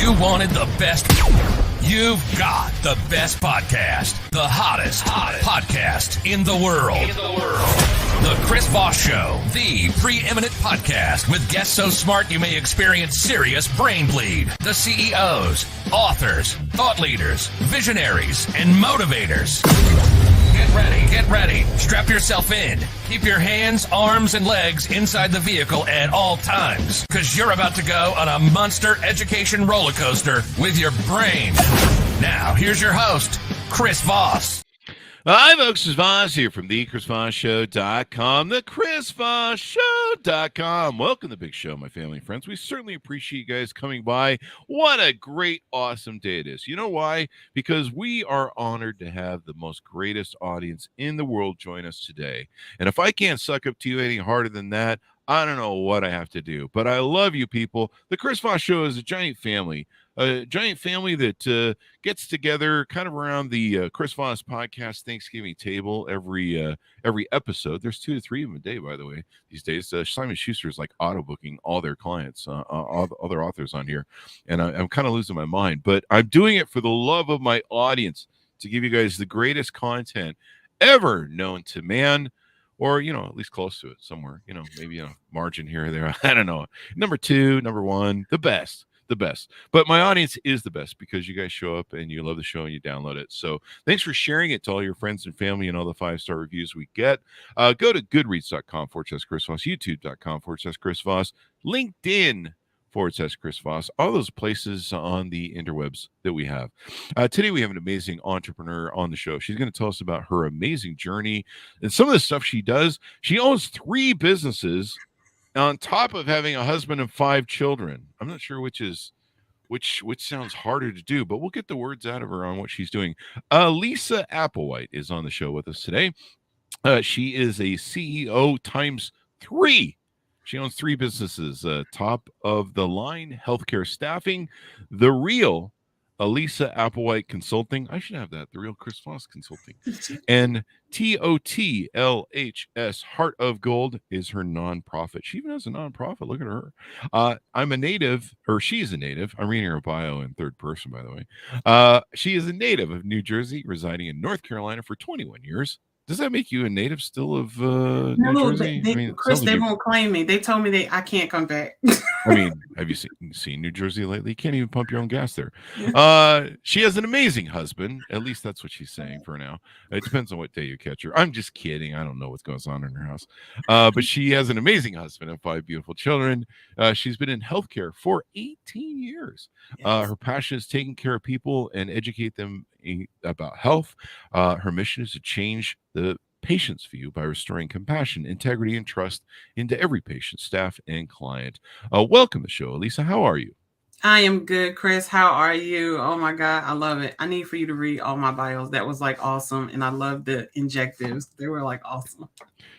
You wanted the best. You've got the best podcast. The hottest podcast in the world. The Chris Voss Show, the preeminent podcast with guests so smart you may experience serious brain bleed. The CEOs, authors, thought leaders, visionaries, and motivators. Get ready. Strap yourself in. Keep your hands, arms, and legs inside the vehicle at all times, because you're about to go on a monster education roller coaster with your brain. Now, here's your host, Chris Voss. Hi, folks. Chris Voss here from thechrisvossshow.com, thechrisvossshow.com. Welcome to the big show, my family and friends. We certainly appreciate you guys coming by. What a great, awesome day it is. You know why? Because we are honored to have the most greatest audience in the world join us today. And if I can't suck up to you any harder than that, I don't know what I have to do. But I love you people. The Chris Voss Show is a giant family that gets together kind of around the Chris Voss podcast Thanksgiving table every episode. There's 2 to 3 of them a day, by the way, these days. Simon Schuster is like auto booking all their clients, all the other authors on here, and I'm kind of losing my mind. But I'm doing it for the love of my audience, to give you guys the greatest content ever known to man. Or, at least close to it somewhere, maybe a margin here or there. I don't know. Number 2, number 1, the best. But my audience is the best because you guys show up and you love the show and you download it. So thanks for sharing it to all your friends and family and all the 5-star reviews we get. Go to goodreads.com/Chris Voss, youtube.com/Chris Voss, LinkedIn/Chris Voss, all those places on the interwebs that we have. Today we have an amazing entrepreneur on the show. She's going to tell us about her amazing journey and some of the stuff she does. She owns 3 businesses on top of having a husband and 5 children. I'm not sure which sounds harder to do, but we'll get the words out of her on what she's doing. Alisa Applewhite is on the show with us today. She is a CEO times 3. She owns 3 businesses, top of the line healthcare staffing, the real Alisa Applewhite Consulting. I should have that. The real Chris Voss Consulting. And TOTLHS Heart of Gold is her nonprofit. She even has a nonprofit. Look at her. I'm a native, or she's a native. I'm reading her bio in third person, by the way. She is a native of New Jersey, residing in North Carolina for 21 years. Does that make you a native still of New Jersey? Chris, they won't claim me. They told me I can't come back. I mean, have you seen New Jersey lately? You can't even pump your own gas there. She has an amazing husband. At least that's what she's saying for now. It depends on what day you catch her. I'm just kidding. I don't know what goes on in her house. But she has an amazing husband and 5 beautiful children. She's been in healthcare for 18 years. Yes. Her passion is taking care of people and educate them about health. Her mission is to change the patient's view by restoring compassion, integrity, and trust into every patient, staff, and client. Welcome to the show, Alisa. How are you? I am good, Chris. How are you? Oh my God, I love it. I need for you to read all my bios. That was like awesome, and I love the injectives. They were like awesome.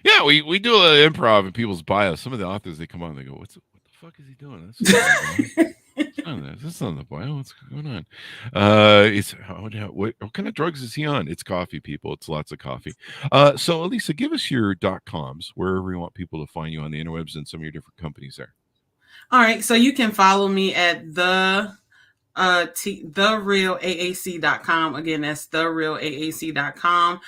Yeah, we do a improv in people's bios. Some of the authors, they come on and they go, what the fuck is he doing? That's not the bio. What's going on? What kind of drugs is he on? It's coffee, people. It's lots of coffee. So Alisa, give us your .coms wherever you want people to find you on the interwebs and some of your different companies there. All right, so you can follow me at therealaac.com. Again, that's therealaac.com.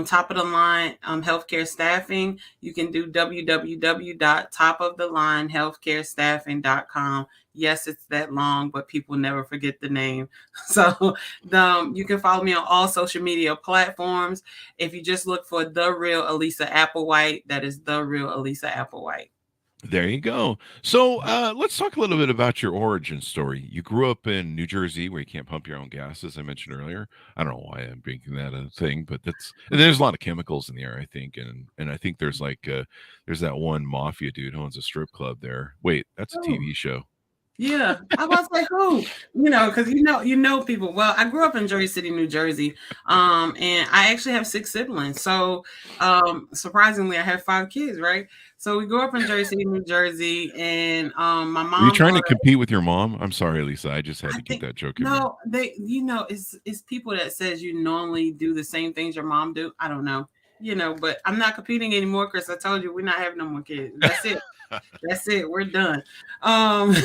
Top of the line healthcare staffing. You can do www.topofthelinehealthcarestaffing.com. Yes, it's that long, but people never forget the name. So you can follow me on all social media platforms. If you just look for The Real Alisa Applewhite, that is The Real Alisa Applewhite. There you go. So let's talk a little bit about your origin story. You grew up in New Jersey where you can't pump your own gas, as I mentioned earlier. I don't know why I'm making that a thing, but there's a lot of chemicals in the air, I think. And I think there's there's that one mafia dude who owns a strip club there. Wait, that's a TV show. Yeah, I was like, who? Because you know people. Well, I grew up in Jersey City, New Jersey, and I actually have 6 siblings. So, surprisingly, I have 5 kids, right? So we grew up in Jersey City, New Jersey, and my mom. Are you trying to compete with your mom? I'm sorry, Lisa. I just had to keep that joke in. No, it's people that says you normally do the same things your mom do. I don't know. but I'm not competing anymore, Chris. I told you we're not having no more kids. That's it. That's it. We're done. Um,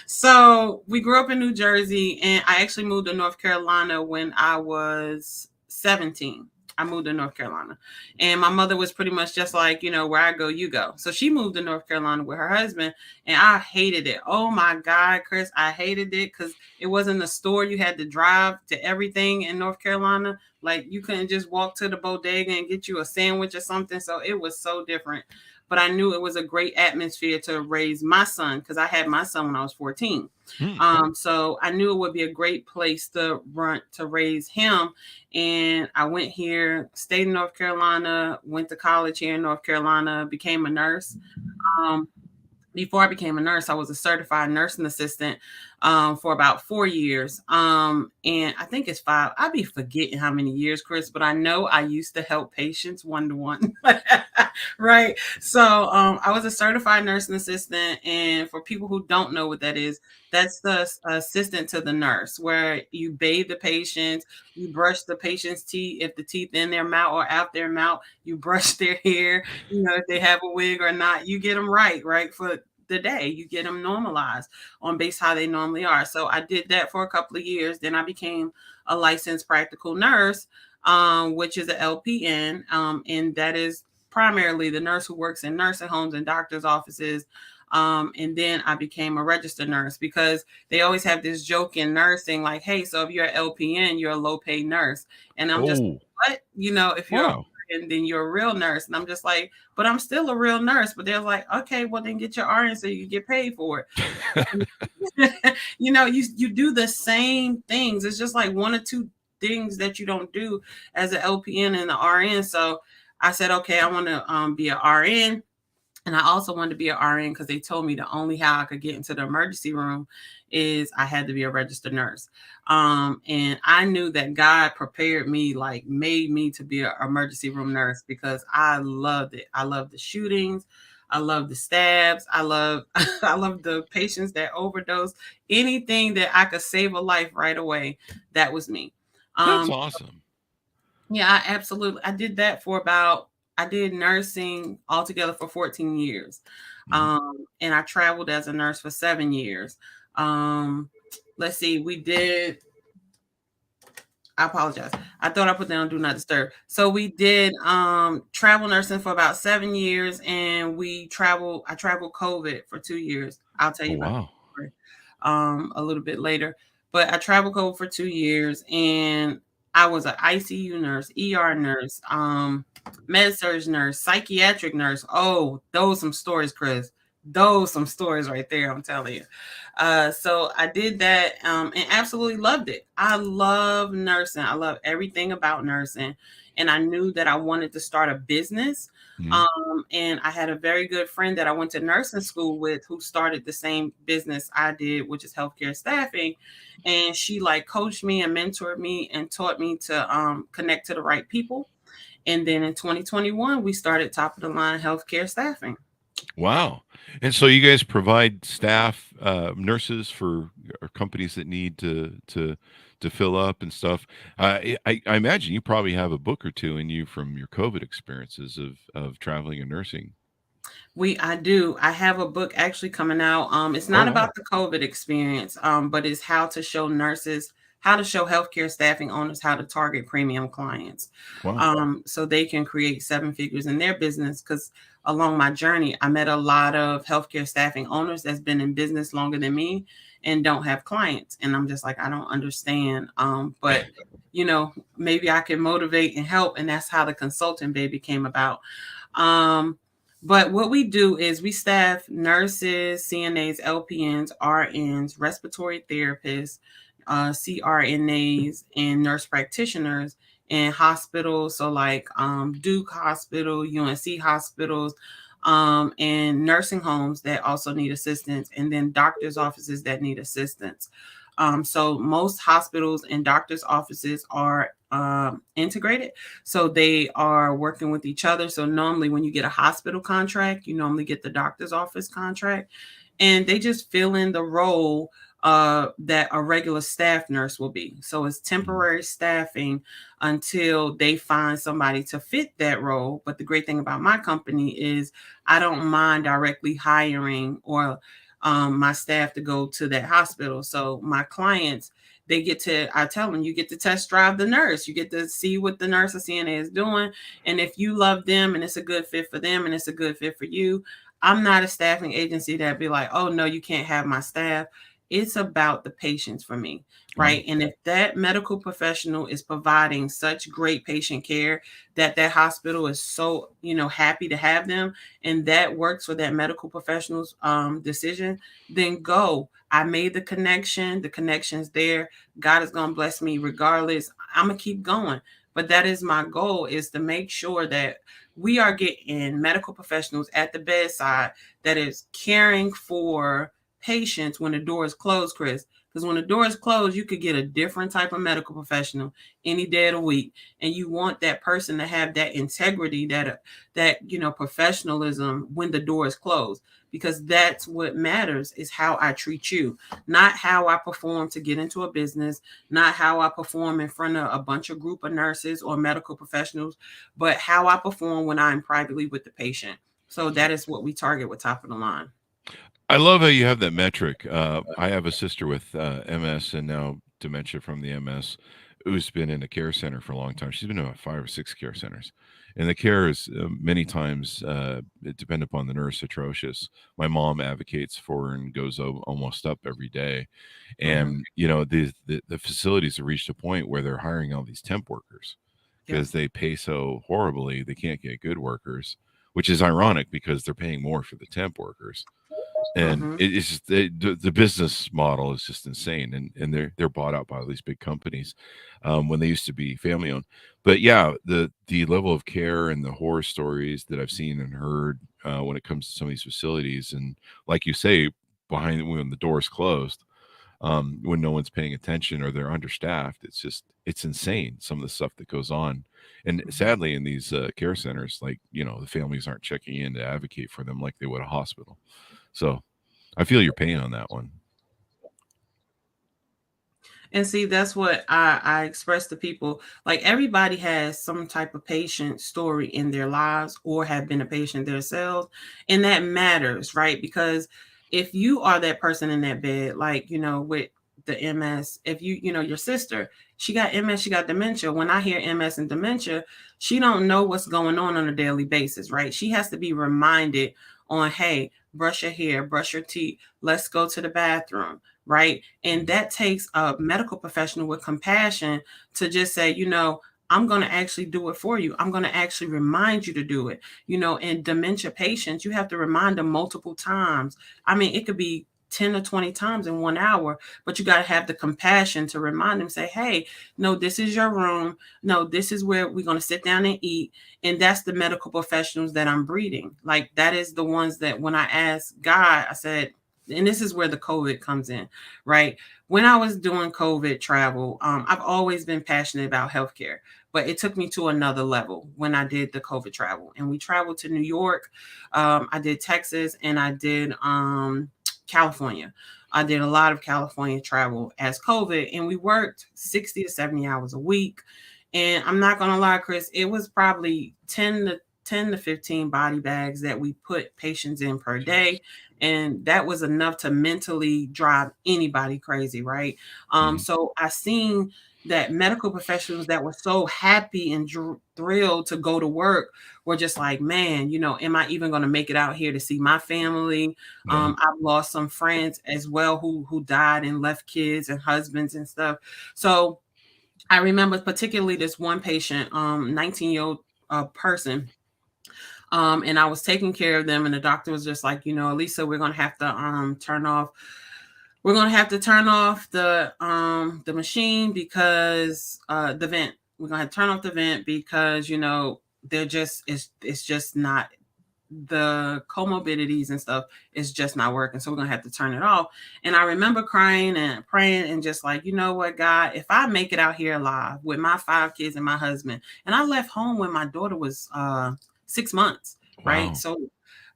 so we grew up in New Jersey, and I actually moved to North Carolina when I was 17. I moved to North Carolina, and my mother was pretty much just like, where I go, you go. So she moved to North Carolina with her husband, and I hated it. Oh my God, Chris, I hated it because it wasn't a store. You had to drive to everything in North Carolina. Like you couldn't just walk to the bodega and get you a sandwich or something. So it was so different. But I knew it was a great atmosphere to raise my son because I had my son when I was 14. So I knew it would be a great place to raise him. And I went here, stayed in North Carolina, went to college here in North Carolina, became a nurse. Before I became a nurse, I was a certified nursing assistant for about 4 years. And I think it's 5. I'd be forgetting how many years, Chris, but I know I used to help patients one-to-one. Right. So I was a certified nursing assistant. And for people who don't know what that is, that's the assistant to the nurse, where you bathe the patients, you brush the patient's teeth. If the teeth in their mouth or out their mouth, you brush their hair. If they have a wig or not, you get them right for the day. You get them normalized on base how they normally are. So I did that for a couple of years. Then I became a licensed practical nurse, which is an LPN. And that is primarily the nurse who works in nursing homes and doctors' offices. And then I became a registered nurse because they always have this joke in nursing, like, hey, so if you're an LPN, you're a low paid nurse. And I'm just, what? If you're and then you're a real nurse. And I'm just like, but I'm still a real nurse. But they're like, okay, well then get your RN so you get paid for it. You do the same things. It's just like one or two things that you don't do as an LPN and the RN. So I said, okay, I want to be an RN. And I also wanted to be an RN because they told me the only how I could get into the emergency room is I had to be a registered nurse. And I knew that God prepared me, like made me to be an emergency room nurse because I loved it. I loved the shootings. I love the stabs. I love the patients that overdose. Anything that I could save a life right away, that was me. That's awesome. Yeah, I did that I did nursing altogether for 14 years. And I traveled as a nurse for 7 years. Let's see, I apologize. I thought I put down do not disturb. So we did travel nursing for about 7 years, and I traveled COVID for 2 years. I'll tell you about that a little bit later. But I traveled COVID for 2 years, and I was an ICU nurse, ER nurse, med-surg nurse, psychiatric nurse. Oh, those some stories, Chris. Those some stories right there, I'm telling you. So I did that and absolutely loved it. I love nursing. I love everything about nursing. And I knew that I wanted to start a business. And I had a very good friend that I went to nursing school with who started the same business I did, which is healthcare staffing. And she like coached me and mentored me and taught me to connect to the right people. And then in 2021, we started top of the line healthcare staffing. Wow. And so you guys provide staff, nurses for companies that need to fill up and stuff. I imagine you probably have a book or two in you from your COVID experiences of traveling and nursing. I do. I have a book actually coming out. It's not about the COVID experience, but it's how to show healthcare staffing owners how to target premium clients. So they can create 7 figures in their business. Because along my journey, I met a lot of healthcare staffing owners that's been in business longer than me and don't have clients. And I'm just like, I don't understand. But maybe I can motivate and help. And that's how the consulting baby came about. But what we do is we staff nurses, CNAs, LPNs, RNs, respiratory therapists, CRNAs, and nurse practitioners in hospitals. So like Duke Hospital, UNC hospitals, and nursing homes that also need assistance, and then doctors' offices that need assistance. So most hospitals and doctors' offices are integrated. So they are working with each other. So normally when you get a hospital contract, you normally get the doctor's office contract, and they just fill in the role that a regular staff nurse will be. So it's temporary staffing until they find somebody to fit that role. But the great thing about my company is I don't mind directly hiring or my staff to go to that hospital. So my clients, they get to, I tell them, you get to test drive the nurse. You get to see what the nurse or CNA is doing. And if you love them and it's a good fit for them and it's a good fit for you, I'm not a staffing agency that be like, oh, no, you can't have my staff. It's about the patients for me, right? And if that medical professional is providing such great patient care that that hospital is so, happy to have them, and that works for that medical professional's decision, then go. I made the connection. The connection's there. God is going to bless me regardless. I'm going to keep going. But that is my goal, is to make sure that we are getting medical professionals at the bedside that is caring for patients when the door is closed, Chris. Because when the door is closed, you could get a different type of medical professional any day of the week, and you want that person to have that integrity, that professionalism when the door is closed, because that's what matters, is how I treat you, not how I perform to get into a business, not how I perform in front of a bunch of group of nurses or medical professionals, but how I perform when I'm privately with the patient. So that is what we target with Top of the Line. I love how you have that metric. I have a sister with MS and now dementia from the MS, who's been in a care center for a long time. She's been in about 5 or 6 care centers, and the care is many times it depend upon the nurse, atrocious. My mom advocates for and goes almost up every day, and the facilities have reached a point where they're hiring all these temp workers because they pay so horribly they can't get good workers, which is ironic because they're paying more for the temp workers. And it's just the business model is just insane, and they're bought out by all these big companies when they used to be family owned. But yeah, the level of care and the horror stories that I've seen and heard when it comes to some of these facilities, and like you say, behind when the door is closed, when no one's paying attention or they're understaffed, it's insane some of the stuff that goes on. And sadly, in these care centers, like the families aren't checking in to advocate for them like they would a hospital. So I feel your pain on that one. And see, that's what I express to people. Like, everybody has some type of patient story in their lives or have been a patient themselves. And that matters, right? Because if you are that person in that bed, like, with the MS, if your sister, she got MS, she got dementia. When I hear MS and dementia, she don't know what's going on a daily basis, right? She has to be reminded on, hey, brush your hair, brush your teeth, let's go to the bathroom, right? And that takes a medical professional with compassion to just say, I'm going to actually do it for you. I'm going to actually remind you to do it. In dementia patients, you have to remind them multiple times. I mean, it could be 10 or 20 times in 1 hour, but you got to have the compassion to remind them, say, hey, no, this is your room. No, this is where we're going to sit down and eat. And that's the medical professionals that I'm breeding. Like, that is the ones that when I asked God, I said, and this is where the COVID comes in, right? When I was doing COVID travel, I've always been passionate about healthcare, but it took me to another level when I did the COVID travel. And we traveled to New York. I did Texas, and I did California. I did a lot of California travel as COVID, and we worked 60 to 70 hours a week. And I'm not going to lie, Chris, it was probably 10 to 15 body bags that we put patients in per day. And that was enough to mentally drive anybody crazy, right? So I seen that medical professionals that were so happy and thrilled to go to work were just like, man, am I even going to make it out here to see my family? I've lost some friends as well who died and left kids and husbands and stuff. So I remember particularly this one patient, 19-year-old person. And I was taking care of them, and the doctor was just like, Alisa, we're going to have to turn off. We're going to have to turn off the machine because the vent. We're going to have to turn off the vent because, they're just, it's just not, the comorbidities and stuff is just not working. So we're going to have to turn it off. And I remember crying and praying and just like, you know what, God, if I make it out here alive with my 5 kids and my husband, and I left home when my daughter was 6 months, right? So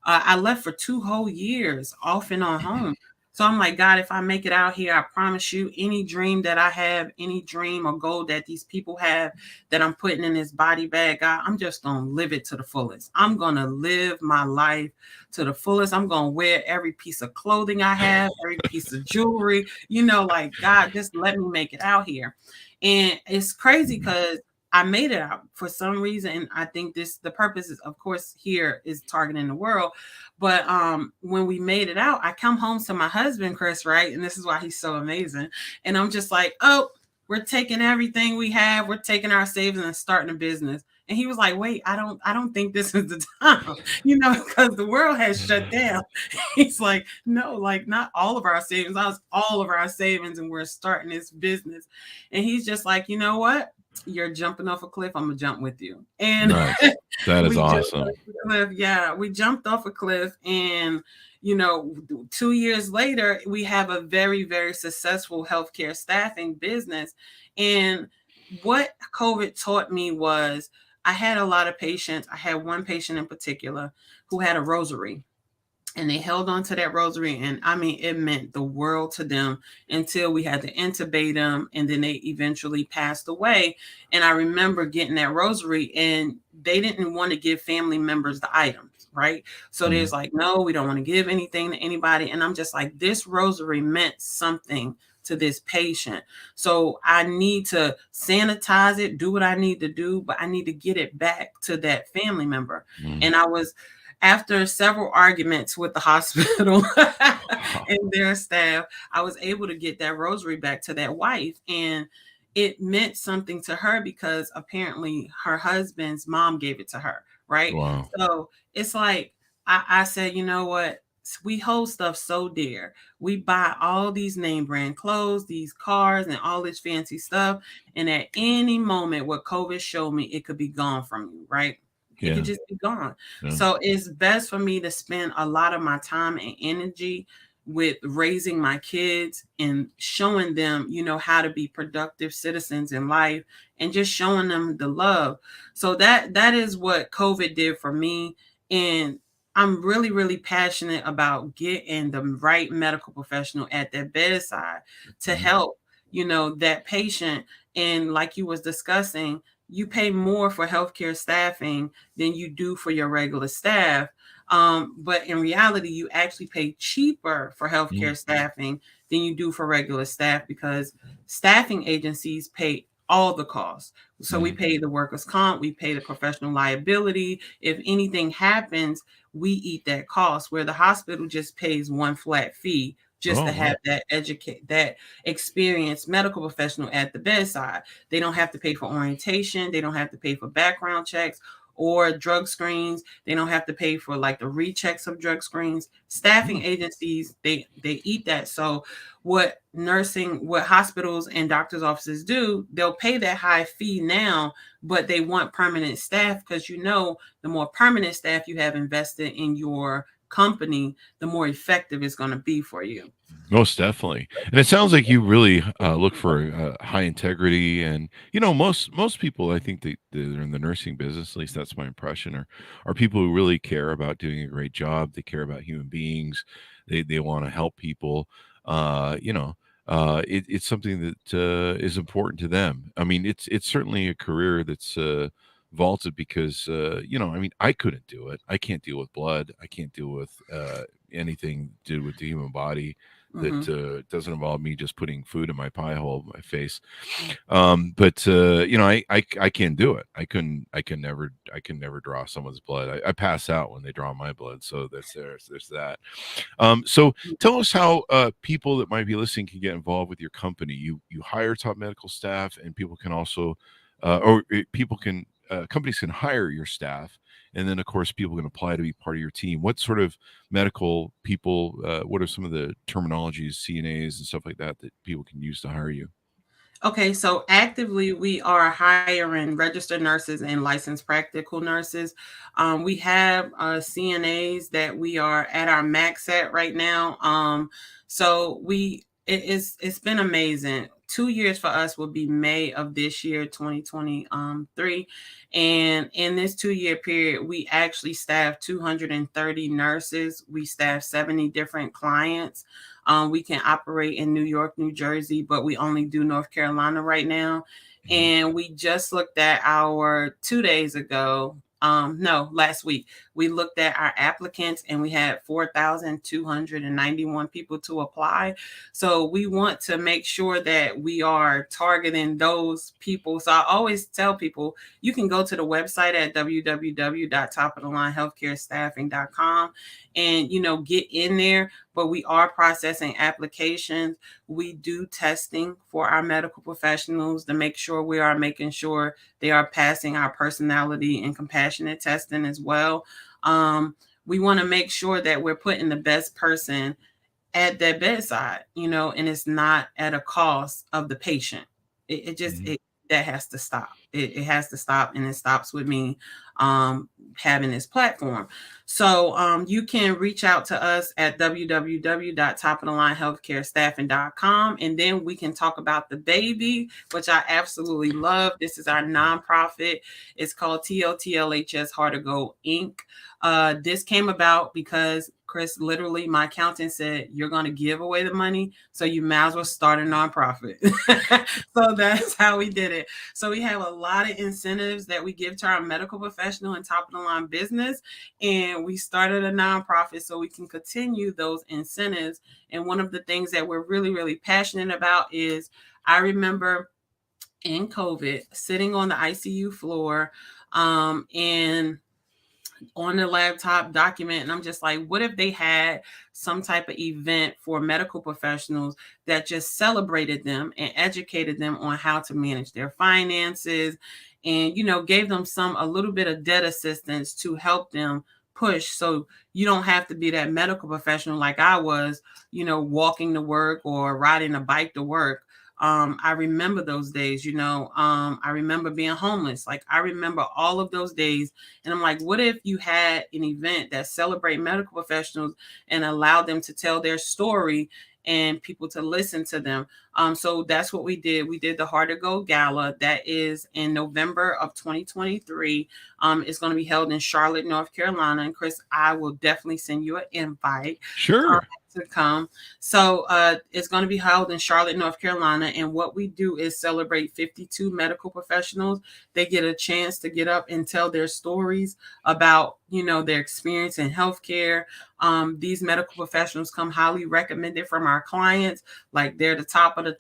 I left for 2 whole years off and on home. So I'm like, God, if I make it out here, I promise you, any dream that I have, any dream or goal that these people have that I'm putting in this body bag, God, I'm just going to live it to the fullest. I'm going to live my life to the fullest. I'm going to wear every piece of clothing I have, every piece of jewelry, like, God, just let me make it out here. And it's crazy because I made it out for some reason. And I think the purpose is, of course, here is targeting the world. But when we made it out, I come home to my husband, Chris, right? And this is why he's so amazing. And I'm just like, oh, we're taking everything we have, we're taking our savings and starting a business. And he was like, wait, I don't think this is the time, because the world has shut down. He's like, no, like not all of our savings. That was all of our savings, and we're starting this business. And he's just like, you know what? You're jumping off a cliff. I'm gonna jump with you. And Nice. That is awesome. Yeah, we jumped off a cliff, and 2 years later, we have a very, very successful healthcare staffing business. And what COVID taught me was I had a lot of patients. I had one patient in particular who had a rosary. And they held on to that rosary. And I mean, it meant the world to them until we had to intubate them. And then they eventually passed away. And I remember getting that rosary, and they didn't want to give family members the items, right? So there's like, no, we don't want to give anything to anybody. And I'm just like, this rosary meant something to this patient. So I need to sanitize it, do what I need to do, but I need to get it back to that family member. And after several arguments with the hospital and their staff, I was able to get that rosary back to that wife. And it meant something to her because apparently her husband's mom gave it to her, right? Wow. So it's like, I said, you know what? We hold stuff so dear. We buy all these name brand clothes, these cars, and all this fancy stuff. And at any moment, what COVID showed me, it could be gone from you, right? It could just be gone. Yeah. So it's best for me to spend a lot of my time and energy with raising my kids and showing them, how to be productive citizens in life, and just showing them the love. So that is what COVID did for me. And I'm really, really passionate about getting the right medical professional at their bedside to help, that patient. And like you was discussing, you pay more for healthcare staffing than you do for your regular staff. But in reality, you actually pay cheaper for healthcare staffing than you do for regular staff, because staffing agencies pay all the costs. So we pay the workers' comp, we pay the professional liability. If anything happens, we eat that cost, where the hospital just pays one flat fee just to have that experienced medical professional at the bedside. They don't have to pay for orientation. They don't have to pay for background checks or drug screens. They don't have to pay for like the rechecks of drug screens. Staffing agencies, they eat that. So what hospitals and doctors' offices do, they'll pay that high fee now, but they want permanent staff, because the more permanent staff you have invested in your company, the more effective it's going to be for you. Most definitely. And it sounds like you really look for high integrity, and most people, I think, that are in the nursing business, at least that's my impression, are people who really care about doing a great job. They care about human beings. They want to help people. It's something that is important to them. I mean, it's certainly a career that's vaulted, because I couldn't do it. I can't deal with blood. I can't deal with anything to do with the human body that doesn't involve me just putting food in my pie hole in my face. But I can't do it. I can never draw someone's blood. I pass out when they draw my blood. So there's that. So tell us how people that might be listening can get involved with your company. You hire top medical staff, and people can also companies can hire your staff, and then of course people can apply to be part of your team. What sort of medical people, what are some of the terminologies, CNAs and stuff like that people can use to hire you? Okay, so actively we are hiring registered nurses and licensed practical nurses. We have CNAs that we are at our max at right now. So it's been amazing. 2 years for us will be May of this year, 2023. And in this 2-year period, we actually staff 230 nurses. We staff 70 different clients. We can operate in New York, New Jersey, but we only do North Carolina right now. And we just looked at our 2 days ago. No, last week we looked at our applicants and we had 4,291 people to apply. So we want to make sure that we are targeting those people. So I always tell people you can go to the website at www.topofthelinehealthcarestaffing.com and get in there. But we are processing applications. We do testing for our medical professionals to make sure we are making sure they are passing our personality and compassionate testing as well. We want to make sure that we're putting the best person at their bedside, and it's not at a cost of the patient. That has to stop. It has to stop, and it stops with me having this platform. So you can reach out to us at www.topofthelinehealthcarestaffing.com, and then we can talk about the baby, which I absolutely love. This is our nonprofit. It's called TLTLHS Heart to Go Inc. This came about because Chris, literally, my accountant said, you're going to give away the money, so you might as well start a nonprofit. So that's how we did it. So we have a lot of incentives that we give to our medical professional and top of the line business. And we started a nonprofit so we can continue those incentives. And one of the things that we're really, really passionate about is I remember in COVID sitting on the ICU floor and on the laptop document, and I'm just like, what if they had some type of event for medical professionals that just celebrated them and educated them on how to manage their finances and gave them a little bit of debt assistance to help them push, so you don't have to be that medical professional like I was, walking to work or riding a bike to work. I remember those days, I remember being homeless. Like, I remember all of those days. And I'm like, what if you had an event that celebrate medical professionals and allow them to tell their story and people to listen to them? So that's what we did. We did the Heart to Go Gala. That is in November of 2023. It's going to be held in Charlotte, North Carolina. And Chris, I will definitely send you an invite. Sure. To come. So it's going to be held in Charlotte, North Carolina. And what we do is celebrate 52 medical professionals. They get a chance to get up and tell their stories about, their experience in healthcare. These medical professionals come highly recommended from our clients. Like, they're the top of the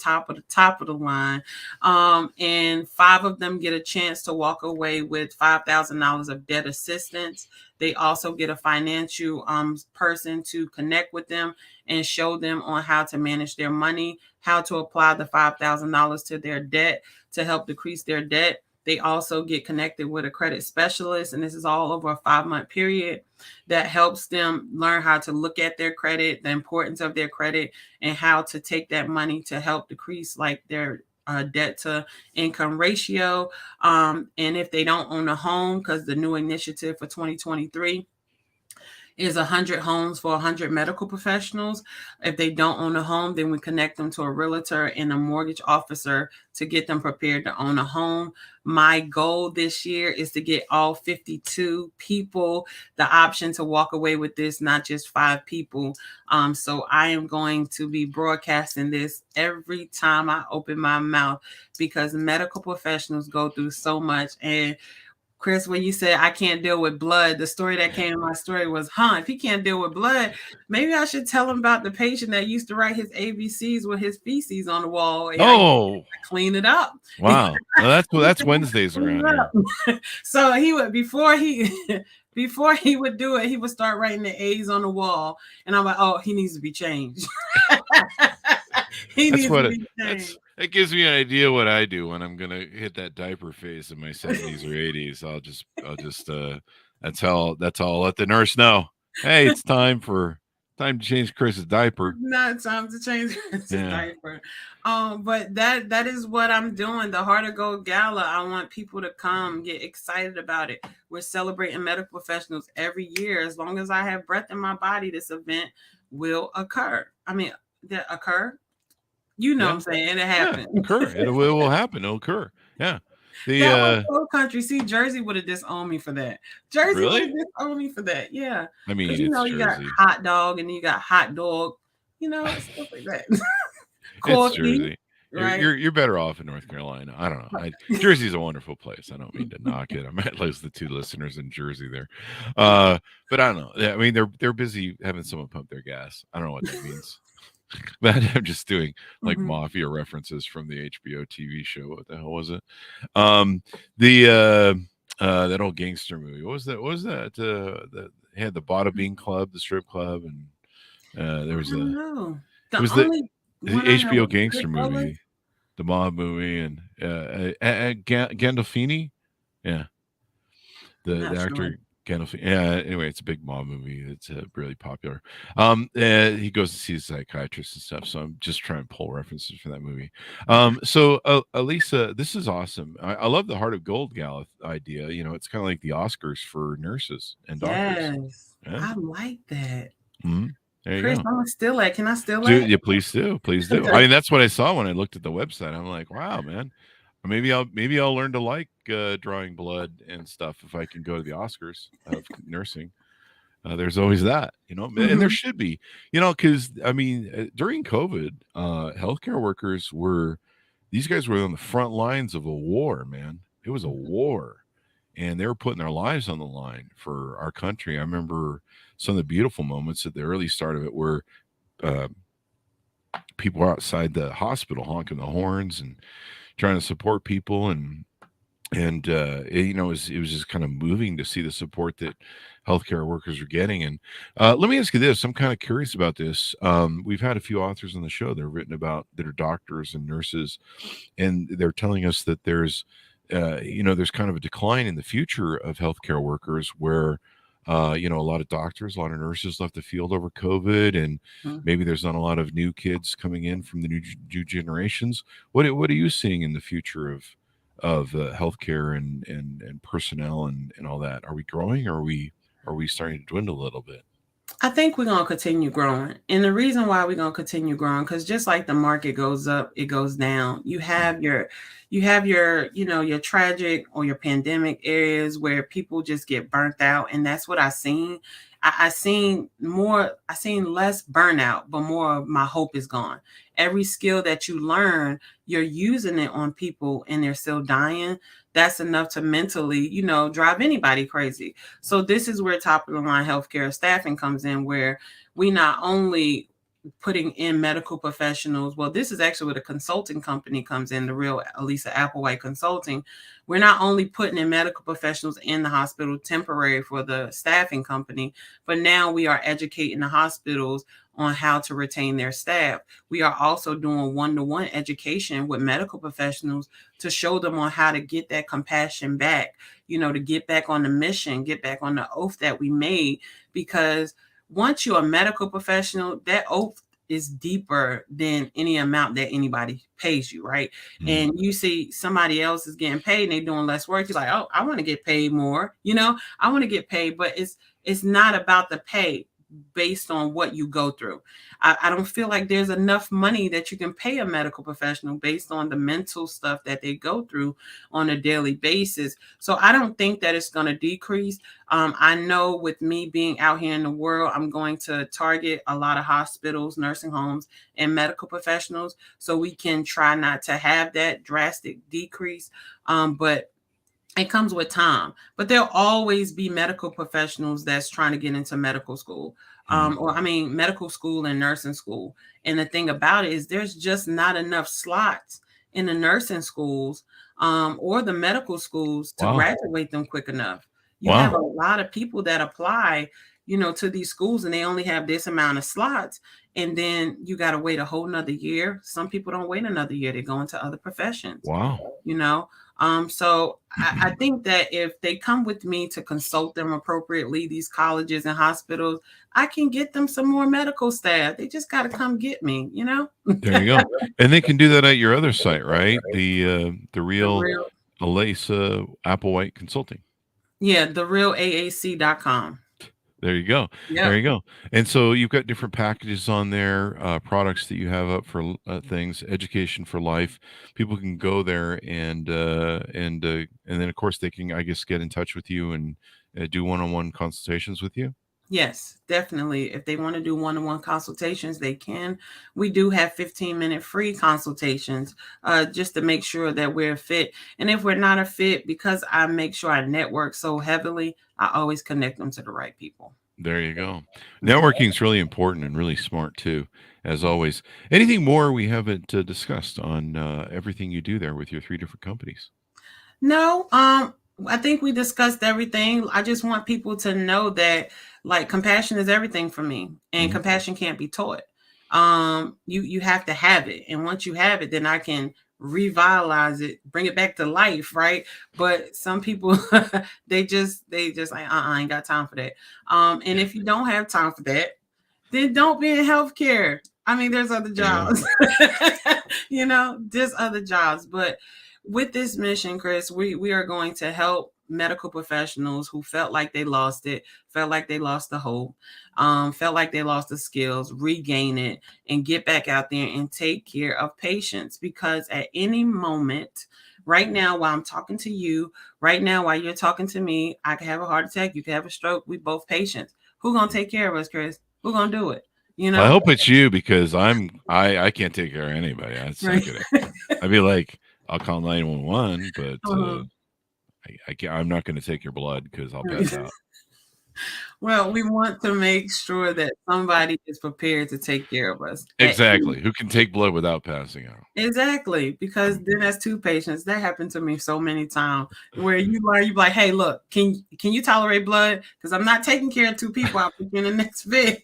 line. And 5 of them get a chance to walk away with $5,000 of debt assistance. They also get a financial person to connect with them and show them on how to manage their money, how to apply the $5,000 to their debt to help decrease their debt. They also get connected with a credit specialist, and this is all over a 5-month period that helps them learn how to look at their credit, the importance of their credit, and how to take that money to help decrease their debt to income ratio. And if they don't own a home, because the new initiative for 2023 is 100 homes for 100 medical professionals. If they don't own a home, then we connect them to a realtor and a mortgage officer to get them prepared to own a home. My goal this year is to get all 52 people the option to walk away with this, not just 5 people. So I am going to be broadcasting this every time I open my mouth, because medical professionals go through so much. And Chris, when you said I can't deal with blood, the story that came in my story was, if he can't deal with blood, maybe I should tell him about the patient that used to write his ABCs with his feces on the wall. And I clean it up. Wow. Well, that's Wednesdays around here. So he would, before he would do it, he would start writing the A's on the wall. And I'm like, oh, he needs to be changed. That gives me an idea what I do when I'm gonna hit that diaper phase in my 70s or 80s. I'll just that's how I'll let the nurse know. Hey, it's time to change Chris's diaper. Not time to change Chris's diaper. But that is what I'm doing. The Heart to Go Gala. I want people to come, get excited about it. We're celebrating medical professionals every year. As long as I have breath in my body, this event will occur. Occur. What I'm saying? It happened. Yeah, occur. It will happen. It'll occur. Yeah. That whole country. See, Jersey would have disowned me for that. Jersey would have disowned me for that. Yeah. I mean, you got hot dog and you got hot dog stuff like that. It's Coffee, Jersey. right? You're better off in North Carolina. I don't know. Jersey's a wonderful place. I don't mean to knock it. I might lose the 2 listeners in Jersey there, but I don't know. I mean, they're busy having someone pump their gas. I don't know what that means. But I'm just doing like Mhm. mafia references from the HBO TV show. What the hell was it? The that old gangster movie. What was that? What was that? That had the Bada Bean Club, the strip club, and I there was don't a. know. It The was the only one I know HBO was gangster Goodfellas. movie, the mob movie, and Gandolfini. Yeah, I'm the not sure. actor Gandolfini. Yeah. Anyway, it's a big mob movie. It's really popular. He goes to see a psychiatrist and stuff. So I'm just trying to pull references for that movie. So Alisa, this is awesome. I love the Heart of Gold Gala idea. It's kind of like the Oscars for nurses and doctors. Yes, Yeah. I like that. Mhm. There you Chris, go. I'm gonna steal that. Can I steal Do that? yeah, please do, please do. I mean, that's what I saw when I looked at the website. I'm like, wow, man. Maybe I'll learn to like drawing blood and stuff if I can go to the Oscars of nursing. There's always that, and there Mhm. should be, because I mean, during COVID, healthcare workers these guys were on the front lines of a war, man. It was a war, and they were putting their lives on the line for our country. I remember some of the beautiful moments at the early start of it where uh, people were outside the hospital honking the horns and trying to support people, and it was just kind of moving to see the support that healthcare workers are getting. And let me ask you this: I'm kind of curious about this. We've had a few authors on the show that have written about that are doctors and nurses, and they're telling us that there's kind of a decline in the future of healthcare workers where. A lot of doctors, a lot of nurses left the field over COVID, and Mhm. maybe there's not a lot of new kids coming in from the new generations. What are you seeing in the future of healthcare and personnel and all that? Are we growing, or are we starting to dwindle a little bit? I think we're gonna continue growing, and the reason why we're gonna continue growing, because just like the market goes up, it goes down. You have your tragic or your pandemic areas where people just get burnt out, and that's what I seen. I seen more. I seen less burnout, but more of my hope is gone. Every skill that you learn, you're using it on people, and they're still dying. That's enough to mentally, drive anybody crazy. So this is where top of the line healthcare staffing comes in, where we not only putting in medical professionals. Well, this is actually where the consulting company comes in, the real Alisa Applewhite Consulting. We're not only putting in medical professionals in the hospital temporary for the staffing company, but now we are educating the hospitals on how to retain their staff. We are also doing one-to-one education with medical professionals to show them on how to get that compassion back, to get back on the mission, get back on the oath that we made. Because once you're a medical professional, that oath is deeper than any amount that anybody pays you, right? Mm. And you see somebody else is getting paid and they're doing less work. You're like, oh, I want to get paid more. I want to get paid, but it's not about the pay based on what you go through. I don't feel like there's enough money that you can pay a medical professional based on the mental stuff that they go through on a daily basis. So I don't think that it's going to decrease. I know with me being out here in the world, I'm going to target a lot of hospitals, nursing homes, and medical professionals so we can try not to have that drastic decrease. But it comes with time, but there'll always be medical professionals that's trying to get into medical school, Mm. or I mean, medical school and nursing school. And the thing about it is, there's just not enough slots in the nursing schools, or the medical schools to Wow. graduate them quick enough. You have a Wow. lot of people that apply, to these schools, and they only have this amount of slots. And then you got to wait a whole nother year. Some people don't wait another year; they go into other professions. Wow. You know, so I think that if they come with me to consult them appropriately, these colleges and hospitals, I can get them some more medical staff. They just got to come get me. There you go. And they can do that at your other site, right? The The real real, Alisa Applewhite Consulting. yeah, therealaac.com. There you go. There Yep. you go. And so you've got different packages on there, products that you have up for things, education for life. People can go there and then of course they can, I guess, get in touch with you and do one-on-one consultations with you. Yes, definitely. If they want to do one-on-one consultations, they can. We do have 15-minute free consultations just to make sure that we're a fit. And if we're not a fit, because I make sure I network so heavily, I always connect them to the right people. There you go. Mhm. Networking is really important and really smart too, as always. Anything more we haven't discussed on everything you do there with your 3 different companies? No, I think we discussed everything. I just want people to know that like compassion is everything for me, and Mhm. compassion can't be taught. You have to have it, and once you have it, then I can revitalize it, bring it back to life, right? But some people they just like I ain't got time for that. And if you don't have time for that, then don't be in healthcare. I mean, there's other Yeah. jobs. There's other jobs. But with this mission, Chris, we are going to help medical professionals who felt like they lost it, felt like they lost the hope, felt like they lost the skills, regain it, and get back out there and take care of patients. Because at any moment, right now, while I'm talking to you, right now, while you're talking to me, I can have a heart attack, you can have a stroke. We both patients. Who gonna take care of us, Chris? Who gonna do it? You I know? hope it's you because I can't take care of anybody. I suck Right. at it. I'd be like, I'll call 911, but Uh-huh. I can't, I'm not going to take your blood because I'll Right. pass out. Well, we want to make sure that somebody is prepared to take care of us. Exactly. Who can take blood without passing out? Exactly, because then that's 2 patients. That happened to me so many times where you like, "Hey, look, can you tolerate blood? Because I'm not taking care of 2 people. I'll put you in the next bed."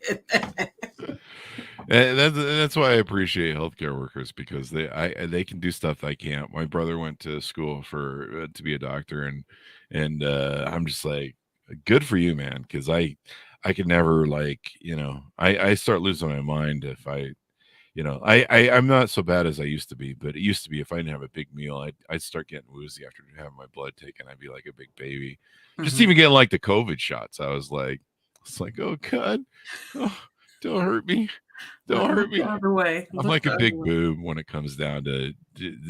And that's why I appreciate healthcare workers because they can do stuff I can't. My brother went to school for to be a doctor, and I'm just like, good for you, man. Because I could never I start losing my mind if I'm not so bad as I used to be, but it used to be if I didn't have a big meal, I'd start getting woozy after having my blood taken. I'd be like a big baby. Just Mhm. even getting like the COVID shots, I was like, it's like, oh God, oh, don't hurt me. Don't Look hurt the me. other way. I'm Look like the a other big way. boob when it comes down to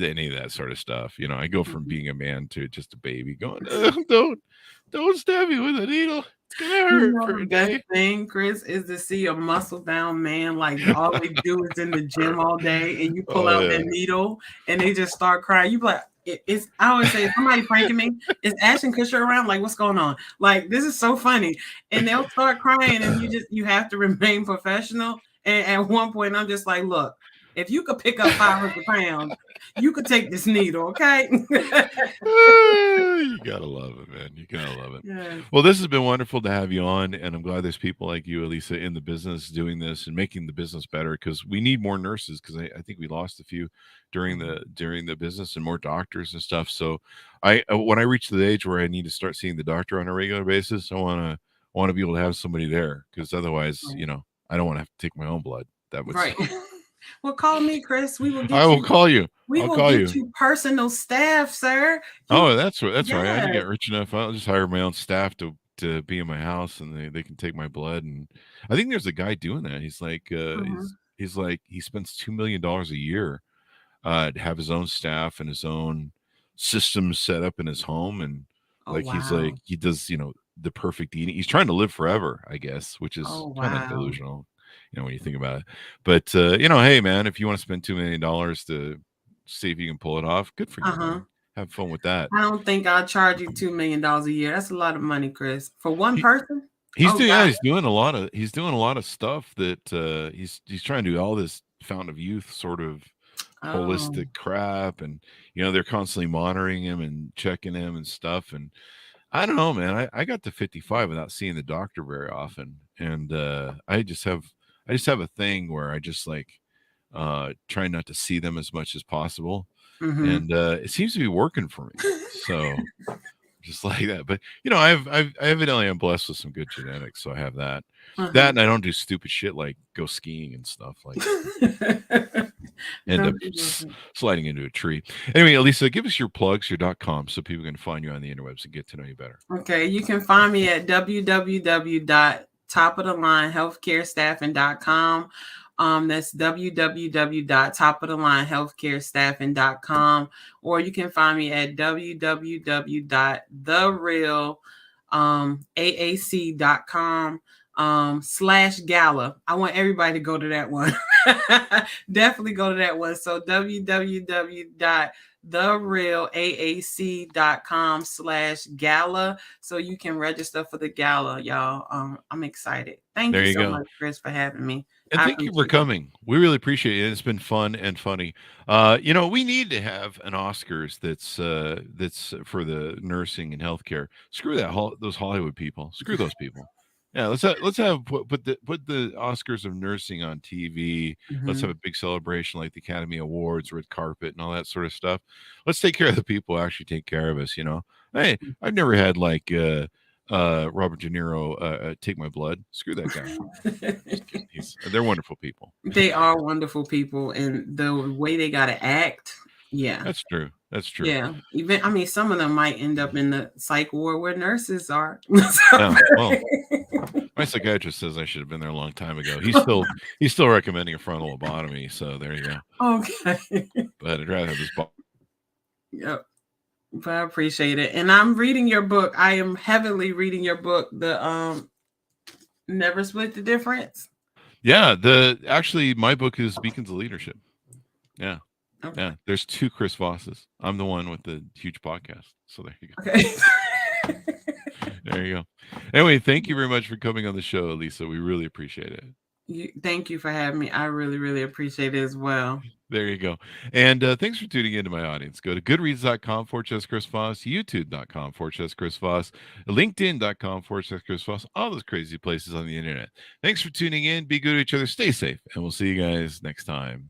any of that sort of stuff. I go from Mhm. being a man to just a baby going, don't stab me with a needle. It's gonna You hurt know for the a best day. thing, Chris, is to see a muscle bound man like all they do is in the gym all day, and you pull Oh out yeah. that needle and they just start crying. You be like, it's I always say, is somebody pranking me? Is Ashton Kutcher around? Like, what's going on? Like, this is so funny. And they'll start crying, and you have to remain professional. And at one point, I'm just like, look, if you could pick up 500 pounds, you could take this needle, okay? You gotta love it, man. You gotta love it. Yes. Well, this has been wonderful to have you on, and I'm glad there's people like you, Alisa, in the business doing this and making the business better because we need more nurses because I think we lost a few during the business and more doctors and stuff. So when I reach the age where I need to start seeing the doctor on a regular basis, I want to be able to have somebody there because otherwise, Right. I don't want to have to take my own blood. That would Right. suck. Well, call me, Chris. We will I get will you. call you. We I'll will call get you. you personal staff, sir. Oh, that's right. I Yes. can get rich enough. I'll just hire my own staff to be in my house, and they can take my blood. And I think there's a guy doing that. He's like, Mhm. he's like he spends $2 million a year to have his own staff and his own systems set up in his home, and Oh like he's like wow. he does the perfect eating. He's trying to live forever, I guess, which is Oh kind of wow. delusional, when you think about it. But hey, man, if you want to spend $2 million to see if you can pull it off, good for you, Uh-huh. man. Have fun with that. I don't think I'll charge you $2 million a year. That's a lot of money, Chris. For one He person? he's Oh doing God. he's doing a lot of stuff that he's trying to do all this fountain of youth sort of Oh. holistic crap, and they're constantly monitoring him and checking him and stuff. And I don't know, man. I got to 55 without seeing the doctor very often, and I just have a thing where I just like try not to see them as much as possible, Mm-hmm. and it seems to be working for me. So just like that. But I evidently am blessed with some good genetics, so I have that. That, Uh-huh. and I don't do stupid shit like go skiing and stuff, like end up Don't do that. sliding into a tree. Anyway, Alisa, give us your plugs, your .com, so people can find you on the interwebs and get to know you better. Okay, you can find me at www.topofthelinehealthcarestaffing.com. That's www.topofthelinehealthcarestaffing.com, or you can find me at www.therealaac.com. /gala. I want everybody to go to that one. Definitely go to that one. So www.therealaac.com/gala, so you can register for the gala, y'all. I'm excited. Thank There you you so go. much, Chris, for having me. And I thank you for appreciate it. coming. We really appreciate it. It's been fun and funny. We need to have an Oscars that's for the nursing and healthcare. Screw those Hollywood people. Screw those people. Yeah, let's put the Oscars of nursing on TV. Let's have a big celebration like the Academy Awards, red carpet, and all that sort of stuff. Let's take care of the people who actually take care of us. Hey, I've never had like Robert De Niro take my blood. Screw that guy. They're wonderful people. They are wonderful people, and the way they gotta act, yeah. That's true. Yeah. Even some of them might end up in the psych ward where nurses are. Yeah, well, my psychiatrist says I should have been there a long time ago. He's still recommending a frontal lobotomy, so there you go. Okay. But I'd rather have this Yep. But I appreciate it. And I'm reading your book. I am heavily reading your book, the Never Split the Difference. Yeah, actually my book is Beacons of Leadership. Yeah. Okay. Yeah. There's 2 Chris Vosses. I'm the one with the huge podcast. So there you go. Okay. There you go. Anyway, thank you very much for coming on the show, Alisa. We really appreciate it. Thank you for having me. I really, really appreciate it as well. There you go. And thanks for tuning into my audience. Go to goodreads.com/Chris Voss, youtube.com/Chris Voss, linkedin.com/Chris Voss, all those crazy places on the internet. Thanks for tuning in. Be good to each other. Stay safe. And we'll see you guys next time.